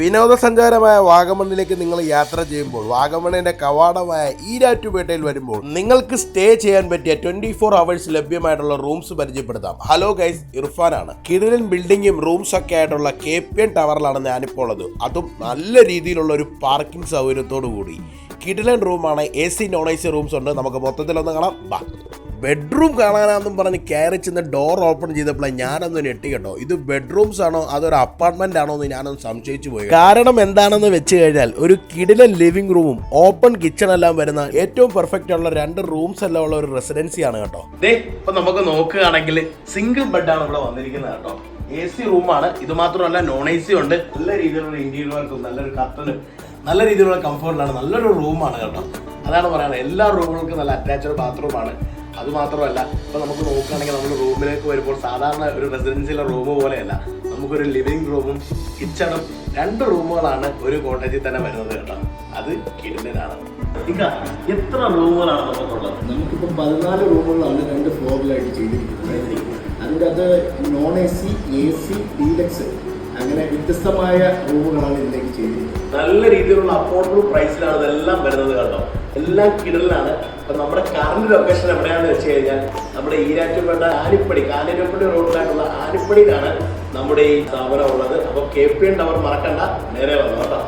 വിനോദസഞ്ചാരമായ വാഗമണ്ണിലേക്ക് നിങ്ങൾ യാത്ര ചെയ്യുമ്പോൾ വാഗമണ്ണിന്റെ കവാടമായ ഈരാറ്റുപേട്ടയിൽ വരുമ്പോൾ നിങ്ങൾക്ക് സ്റ്റേ ചെയ്യാൻ പറ്റിയ 24 hours ലഭ്യമായിട്ടുള്ള റൂംസ് പരിചയപ്പെടുത്താം. ഹലോ ഗൈസ്, ഇർഫാനാണ്. കിടിലൻ ബിൽഡിങ്ങും റൂംസ് ഒക്കെ ആയിട്ടുള്ള KPN ടവറിലാണ് ഞാനിപ്പോൾ ഉള്ളത്. അതും നല്ല രീതിയിലുള്ള ഒരു പാർക്കിംഗ് സൗകര്യത്തോടു കൂടി കിടിലൻ റൂമാണ്. AC നോൺ AC റൂംസ് ഉണ്ട്. നമുക്ക് മൊത്തത്തിലൊന്ന് കാണാം. ബെഡ്റൂം കാണാനാണെന്നും പറഞ്ഞ് കയറി ചെന്ന് ഡോർ ഓപ്പൺ ചെയ്തപ്പോൾ ഞാനൊന്ന് ഞെട്ടി കേട്ടോ. ഇത് ബെഡ്റൂംസ് ആണോ അതൊരു അപ്പാർട്ട്മെന്റ് ആണോ എന്ന് ഞാനൊന്ന് സംശയിച്ചു പോയി. കാരണം എന്താണെന്ന് വെച്ച് കഴിഞ്ഞാൽ ഒരു കിടിലൻ ലിവിംഗ് റൂമും ഓപ്പൺ കിച്ചൺ എല്ലാം വരുന്ന ഏറ്റവും പെർഫെക്റ്റ് ഉള്ള 2 റൂംസ് എല്ലാം ഉള്ള ഒരു റെസിഡൻസിയാണ് കേട്ടോ. ഇപ്പൊ നമുക്ക് നോക്കുകയാണെങ്കിൽ സിംഗിൾ ബെഡാണ് ഇവിടെ വന്നിരിക്കുന്നത് കേട്ടോ. AC റൂമാണ്. ഇത് മാത്രമല്ല നോൺ AC ഉണ്ട്. നല്ല രീതിയിലുള്ള ഇന്റീരിയർ വർക്കും നല്ലൊരു കർട്ടനും നല്ല രീതിയിലുള്ള കംഫർട്ടിലാണ്. നല്ലൊരു റൂമാണ് കേട്ടോ. അതാണ് പറയുന്നത്. എല്ലാ റൂമുകൾക്കും നല്ല അറ്റാച്ച്ഡ് ബാത്റൂമാണ്. അതുമാത്രമല്ല, ഇപ്പം നമുക്ക് നോക്കുകയാണെങ്കിൽ നമ്മൾ റൂമിലേക്ക് വരുമ്പോൾ സാധാരണ ഒരു റെസിഡൻസിയിലെ റൂം പോലെയല്ല. നമുക്കൊരു ലിവിംഗ് റൂമും കിച്ചണും 2 റൂമുകളാണ് ഒരു കോട്ടേജിൽ തന്നെ വരുന്നത് കേട്ടോ. അത് കിടിലനാണ്. എത്ര റൂമുകളാണ് നമുക്കുള്ളത്? നമുക്കിപ്പോൾ 14 റൂമുകളാണ് 2 ഫ്ലോറിലായിട്ട് ചെയ്തിരിക്കുന്നത്. അതിൻ്റെ അത് നോൺ AC, AC, ഡീലക്സ് അങ്ങനെ വ്യത്യസ്തമായ റൂമുകളാണ് ഇതിലേക്ക് ചെയ്തിരിക്കുന്നത്. നല്ല രീതിയിലുള്ള അഫോർഡബിൾ പ്രൈസിലാണ് ഇതെല്ലാം വരുന്നത് കേട്ടോ. എല്ലാം കിടലിലാണ്. അപ്പം നമ്മുടെ കറണ്ട് ലൊക്കേഷൻ എവിടെയാണെന്ന് വെച്ച് കഴിഞ്ഞാൽ നമ്മുടെ ഈരാറ്റുപേട്ട കാഞ്ഞിരപ്പള്ളി റോഡിലായിട്ടുള്ള ആനിപ്പടിയിലാണ് നമ്മുടെ ഈ സ്ഥാപനം ഉള്ളത്. അപ്പോൾ KPN ടവർ മറക്കണ്ട, നേരെ വന്നു കേട്ടോ.